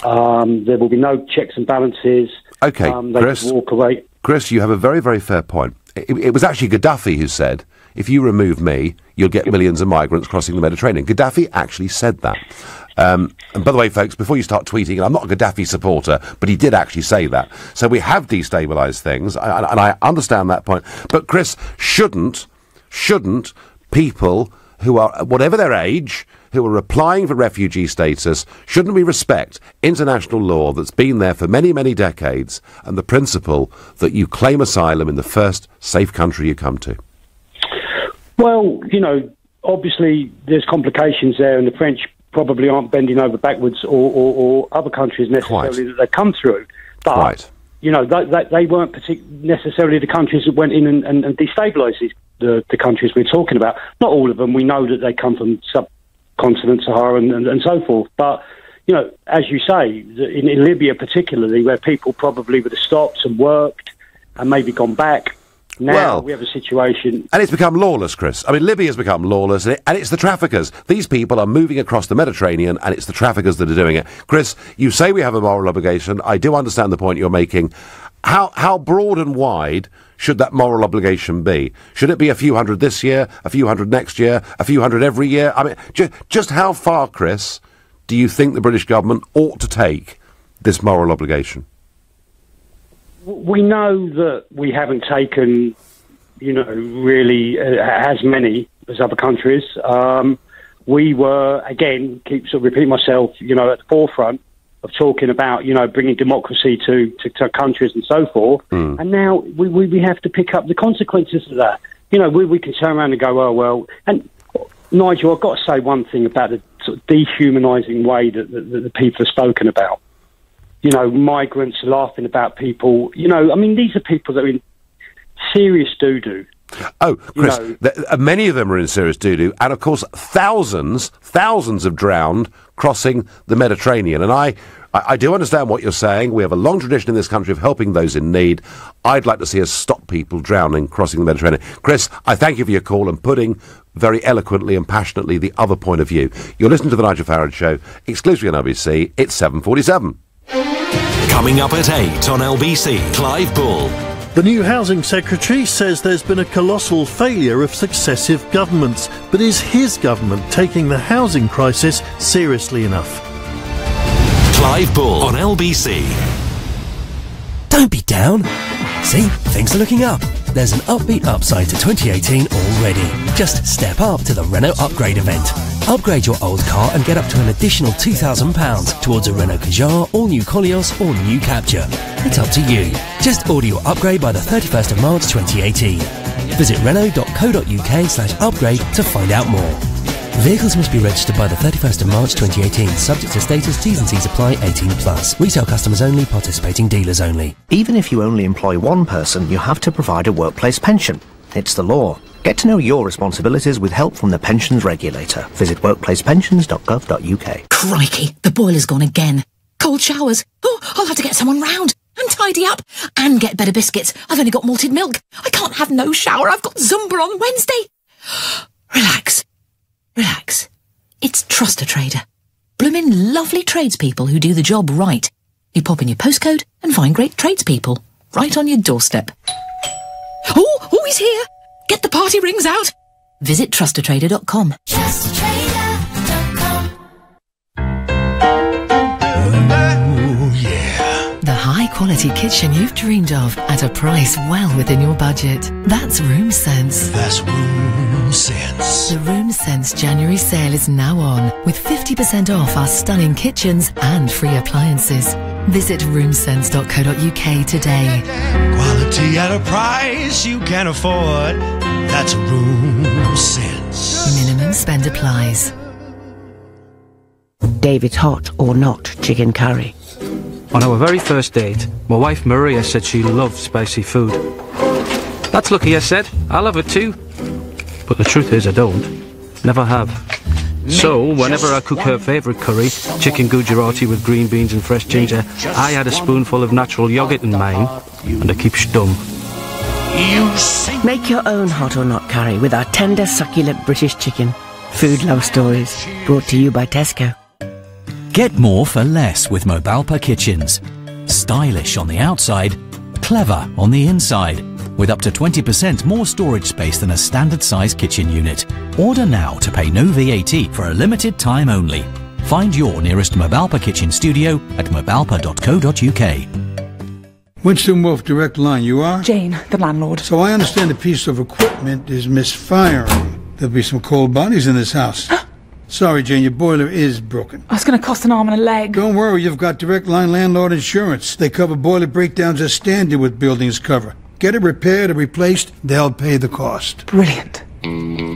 There will be no checks and balances. Okay, they Chris, just walk away. Chris, you have a very, very fair point. It was actually Gaddafi who said, if you remove me, you'll get millions of migrants crossing the Mediterranean. Gaddafi actually said that. And by the way, folks, before you start tweeting, and I'm not a Gaddafi supporter, but he did actually say that. So we have destabilised things, and I understand that point. But Chris, shouldn't people who are, whatever their age, who are applying for refugee status, shouldn't we respect international law that's been there for many, many decades, and the principle that you claim asylum in the first safe country you come to? Well, you know, obviously there's complications there, and the French probably aren't bending over backwards, or other countries necessarily that they come through. But, you know, they weren't necessarily the countries that went in and destabilised the countries we're talking about. Not all of them. We know that they come from subcontinent Sahara and so forth. But, you know, as you say, in Libya particularly, where people probably would have stopped and worked and maybe gone back, now we have a situation... And it's become lawless, Chris. I mean, Libya's become lawless, and it's the traffickers. These people are moving across the Mediterranean, and it's the traffickers that are doing it. Chris, you say we have a moral obligation. I do understand the point you're making. How broad and wide should that moral obligation be? Should it be a few hundred this year, a few hundred next year, a few hundred every year? I mean, just how far, Chris, do you think the British government ought to take this moral obligation? We know that we haven't taken, you know, really as many as other countries. We were, again, keep sort of repeating myself, you know, at the forefront of talking about, you know, bringing democracy to countries and so forth. And now we have to pick up the consequences of that. You know, we can turn around and go, oh, well. And, Nigel, I've got to say one thing about the sort of dehumanising way that the people are spoken about. You know, migrants laughing about people. You know, I mean, these are people that are in serious doo-doo. Oh, Chris, many of them are in serious doo-doo, and of course thousands have drowned crossing the Mediterranean. And I do understand what you're saying. We have a long tradition in this country of helping those in need. I'd like to see us stop people drowning crossing the Mediterranean. Chris, I thank you for your call and putting very eloquently and passionately the other point of view. You're listening to the Nigel Farage Show, exclusively on LBC. It's 7:47. Coming up at 8 on LBC, Clive Bull. The new Housing Secretary says there's been a colossal failure of successive governments, but is his government taking the housing crisis seriously enough? Clive Bull on LBC. Don't be down. See, things are looking up. There's an upbeat upside to 2018 already. Just step up to the Renault Upgrade event. Upgrade your old car and get up to an additional £2,000 towards a Renault Kadjar, all new Koleos or new Captur. It's up to you. Just order your upgrade by the 31st of March 2018. Visit Renault.co.uk/upgrade to find out more. Vehicles must be registered by the 31st of March 2018, subject to status, T's and C's apply, 18 plus. Retail customers only, participating dealers only. Even if you only employ one person, you have to provide a workplace pension. It's the law. Get to know your responsibilities with help from the pensions regulator. Visit workplacepensions.gov.uk. Crikey, the boiler's gone again. Cold showers. Oh, I'll have to get someone round and tidy up and get better biscuits. I've only got malted milk. I can't have no shower. I've got Zumba on Wednesday. Relax. Relax. It's Trust a Trader. Bloomin' lovely tradespeople who do the job right. You pop in your postcode and find great tradespeople right on your doorstep. Oh, he's here. Get the party rings out. Visit trustatrader.com. The high-quality kitchen you've dreamed of at a price well within your budget. That's Room Sense. That's Room Sense. The Room Sense January sale is now on, with 50% off our stunning kitchens and free appliances. Visit roomsense.co.uk today. Quality at a price you can afford. That's Room Sense. Minimum spend applies. David's hot or not chicken curry. On our very first date, my wife Maria said she loved spicy food. That's lucky, I said. I love it too. But the truth is I don't. Never have. So, whenever I cook her favourite curry, chicken Gujarati with green beans and fresh ginger, I add a spoonful of natural yoghurt in mine, and I keep stum. Make your own hot or not curry with our tender, succulent British chicken. Food love stories, brought to you by Tesco. Get more for less with Mobalpa kitchens. Stylish on the outside, clever on the inside, with up to 20% more storage space than a standard size kitchen unit. Order now to pay no VAT for a limited time only. Find your nearest Mobalpa kitchen studio at mobalpa.co.uk. Winston Wolfe, Direct Line, you are? Jane, the landlord. So I understand a piece of equipment is misfiring. There'll be some cold bodies in this house. Sorry, Jane, your boiler is broken. Oh, it's going to cost an arm and a leg. Don't worry, you've got Direct Line landlord insurance. They cover boiler breakdowns as standard with buildings cover. Get it repaired or replaced, they'll pay the cost. Brilliant.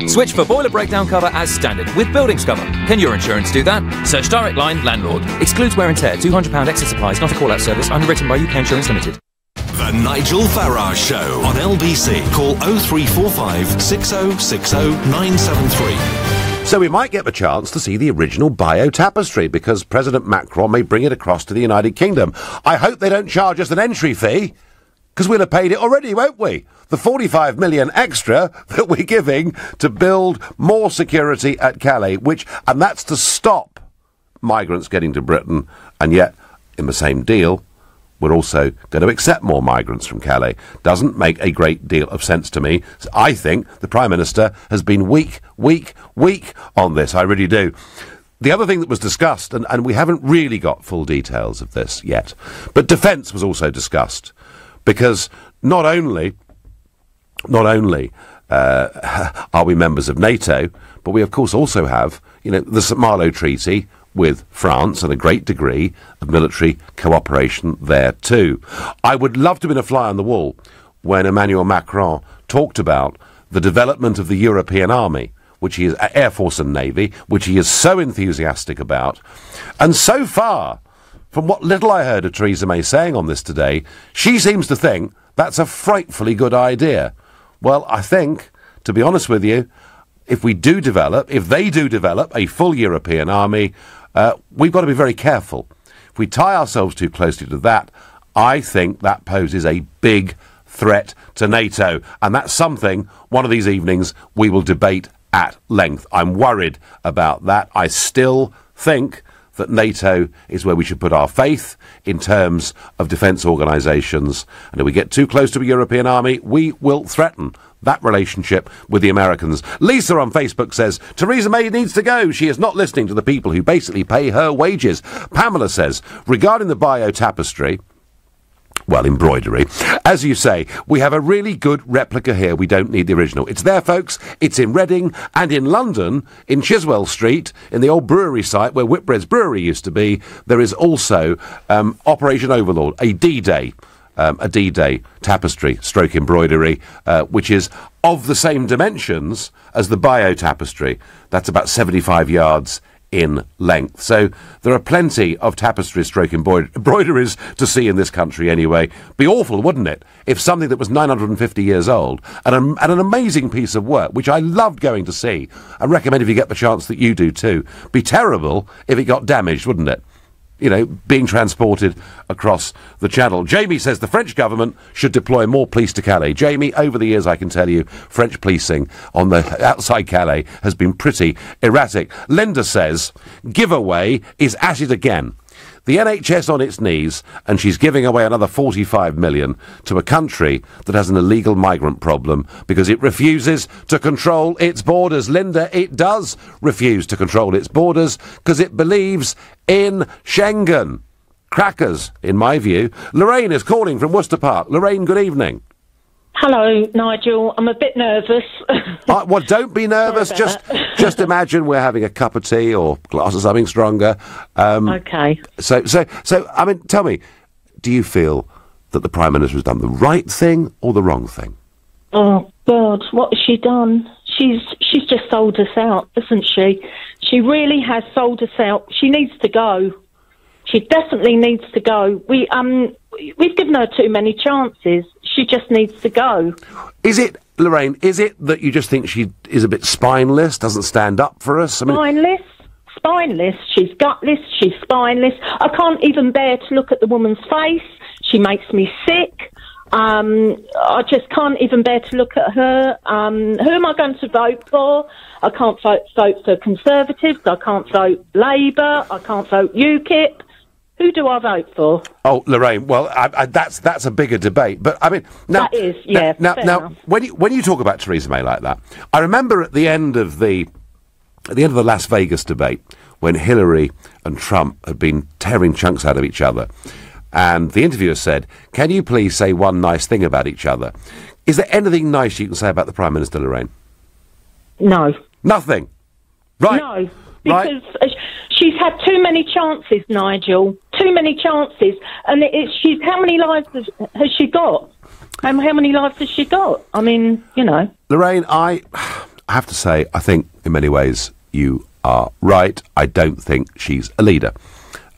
Switch for boiler breakdown cover as standard with buildings cover. Can your insurance do that? Search Direct Line Landlord. Excludes wear and tear. £200 excess supplies. Not a call-out service. Underwritten by UK Insurance Limited. The Nigel Farage Show on LBC. Call 0345 6060 973. So we might get the chance to see the original bio tapestry because President Macron may bring it across to the United Kingdom. I hope they don't charge us an entry fee because we'll have paid it already, won't we? The 45 million extra that we're giving to build more security at Calais, and that's to stop migrants getting to Britain. And yet, in the same deal, we're also going to accept more migrants from Calais. Doesn't make a great deal of sense to me. So I think the Prime Minister has been weak on this. I really do. The other thing that was discussed, and we haven't really got full details of this yet, but defence was also discussed. Because not only are we members of NATO, but we of course also have, the St Malo Treaty with France and a great degree of military cooperation there too. I would love to have been a fly on the wall when Emmanuel Macron talked about the development of the European Army, which he is Air Force and Navy, which he is so enthusiastic about. And so far, from what little I heard of Theresa May saying on this today, she seems to think that's a frightfully good idea. Well, I think, to be honest with you, if they do develop a full European army, we've got to be very careful. If we tie ourselves too closely to that, I think that poses a big threat to NATO. And that's something, one of these evenings, we will debate at length. I'm worried about that. I still think that NATO is where we should put our faith in terms of defence organisations. And if we get too close to a European army, we will threaten that relationship with the Americans. Lisa on Facebook says, Theresa May needs to go. She is not listening to the people who basically pay her wages. Pamela says, regarding the bio tapestry, well, embroidery, as you say, we have a really good replica here. We don't need the original. It's there, folks. It's in Reading and in London, in Chiswell Street, in the old brewery site where Whitbread's Brewery used to be. There is also Operation Overlord, a D-Day a D-Day tapestry, stroke embroidery, which is of the same dimensions as the bio tapestry. That's about 75 yards in length. So there are plenty of tapestry stroke embroideries to see in this country anyway. Be awful, wouldn't it, if something that was 950 years old and an amazing piece of work, which I loved going to see, I recommend if you get the chance that you do too, be terrible if it got damaged, wouldn't it? You know, being transported across the channel. Jamie says the French government should deploy more police to Calais. Jamie, over the years, I can tell you, French policing on the outside Calais has been pretty erratic. Linda says, giveaway is at it again. The NHS on its knees, and she's giving away another 45 million to a country that has an illegal migrant problem because it refuses to control its borders. Linda, it does refuse to control its borders because it believes in Schengen. Crackers, in my view. Lorraine is calling from Worcester Park. Lorraine, good evening. Hello, Nigel. I'm a bit nervous. Well, don't be nervous. Just imagine we're having a cup of tea or a glass of something stronger. Okay. So, I mean, tell me, do you feel that the Prime Minister has done the right thing or the wrong thing? Oh, God, what has she done? She's just sold us out, hasn't she? She really has sold us out. She needs to go. She definitely needs to go. We've given her too many chances. She just needs to go. Is it, Lorraine, is it that you just think she is a bit spineless, doesn't stand up for us? I mean, Spineless. She's gutless. She's spineless. I can't even bear to look at the woman's face. She makes me sick. I just can't even bear to look at her. Who am I going to vote for? I can't vote for Conservatives. I can't vote Labour. I can't vote UKIP. Who do I vote for? Oh, Lorraine. Well, that's a bigger debate. But I mean, now, that is, yeah. Now, when you talk about Theresa May like that, I remember at the end of the Las Vegas debate when Hillary and Trump had been tearing chunks out of each other, and the interviewer said, "Can you please say one nice thing about each other?" Is there anything nice you can say about the Prime Minister, Lorraine? No. Nothing. Right. No. Because she's had too many chances, Nigel. Too many chances. And she's how many lives has she got? How many lives has she got? I mean, you know. Lorraine, I have to say, I think in many ways you are right. I don't think she's a leader.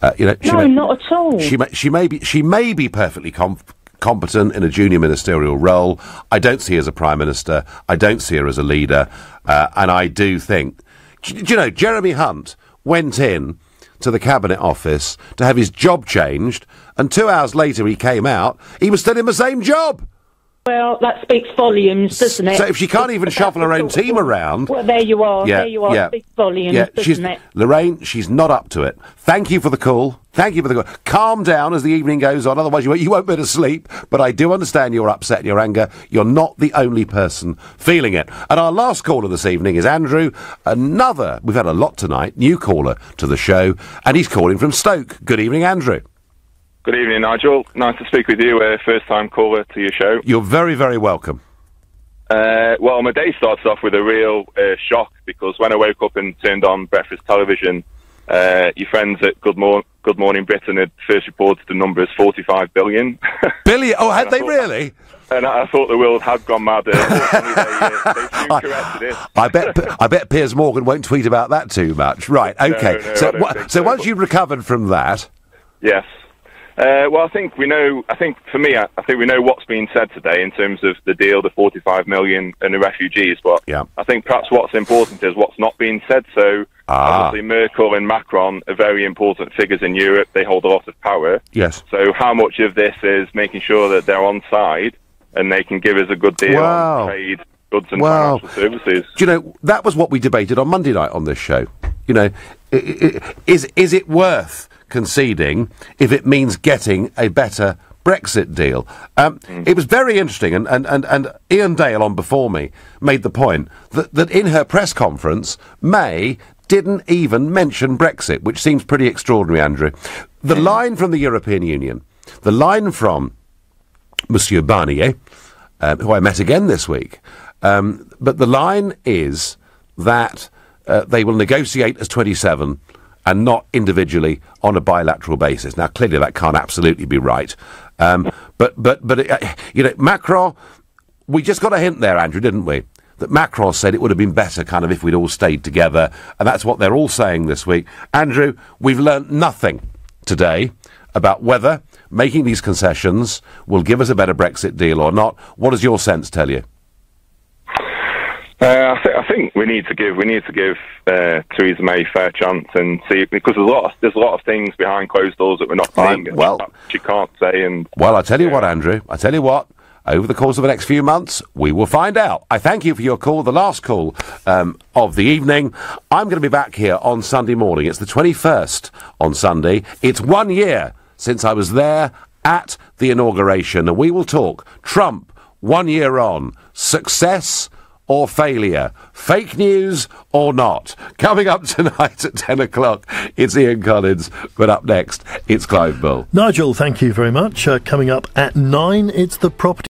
Not at all. She may be perfectly competent in a junior ministerial role. I don't see her as a Prime Minister. I don't see her as a leader. And I do think... Do you know, Jeremy Hunt went in to the Cabinet Office to have his job changed, and 2 hours later he came out, he was still in the same job. Well, that speaks volumes, doesn't it? So if she can't even shuffle her own team around... Well, there you are. Yeah, there you are. yeah. It speaks volumes, doesn't it? Lorraine, she's not up to it. Thank you for the call. Thank you for the call. Calm down as the evening goes on, otherwise you won't be able to sleep. But I do understand your upset and your anger. You're not the only person feeling it. And our last caller this evening is Andrew. We've had a lot tonight, new caller to the show, and he's calling from Stoke. Good evening, Andrew. Good evening, Nigel. Nice to speak with you, first-time caller to your show. You're very, very welcome. Well, my day starts off with a real shock, because when I woke up and turned on breakfast television, your friends at Good Morning Britain had first reported the number as 45 billion. Billion? Oh, had they really? And I thought the world had gone mad. They soon corrected it. I bet Piers Morgan won't tweet about that too much. Right, okay. No, so once you've recovered from that... Yes. Well, I think we know what's being said today in terms of the deal, the 45 million and the refugees, but I think perhaps what's important is what's not being said. So obviously Merkel and Macron are very important figures in Europe. They hold a lot of power. Yes. So how much of this is making sure that they're on side and they can give us a good deal on trade, goods and financial services? Do you know, that was what we debated on Monday night on this show. You know, is it worth conceding if it means getting a better Brexit deal? It was very interesting, and Ian Dale on before me made the point that in her press conference, May didn't even mention Brexit, which seems pretty extraordinary, Andrew. The line from the European Union, the line from Monsieur Barnier, who I met again this week, but the line is that they will negotiate as 27 and not individually on a bilateral basis. Now, clearly that can't absolutely be right. But Macron, we just got a hint there, Andrew, didn't we? That Macron said it would have been better kind of if we'd all stayed together, and that's what they're all saying this week. Andrew, we've learnt nothing today about whether making these concessions will give us a better Brexit deal or not. What does your sense tell you? I think we need to give Theresa May a fair chance and see, because there's a lot of things behind closed doors that we're not seeing. She can't say. And well, I tell you what, Andrew. I tell you what. Over the course of the next few months, we will find out. I thank you for your call, the last call of the evening. I'm going to be back here on Sunday morning. It's the 21st on Sunday. It's 1 year since I was there at the inauguration, and we will talk Trump 1 year on, success or failure, fake news or not. Coming up tonight at 10 o'clock, it's Ian Collins, but up next, it's Clive Bull. Nigel, thank you very much. Coming up at 9, it's the property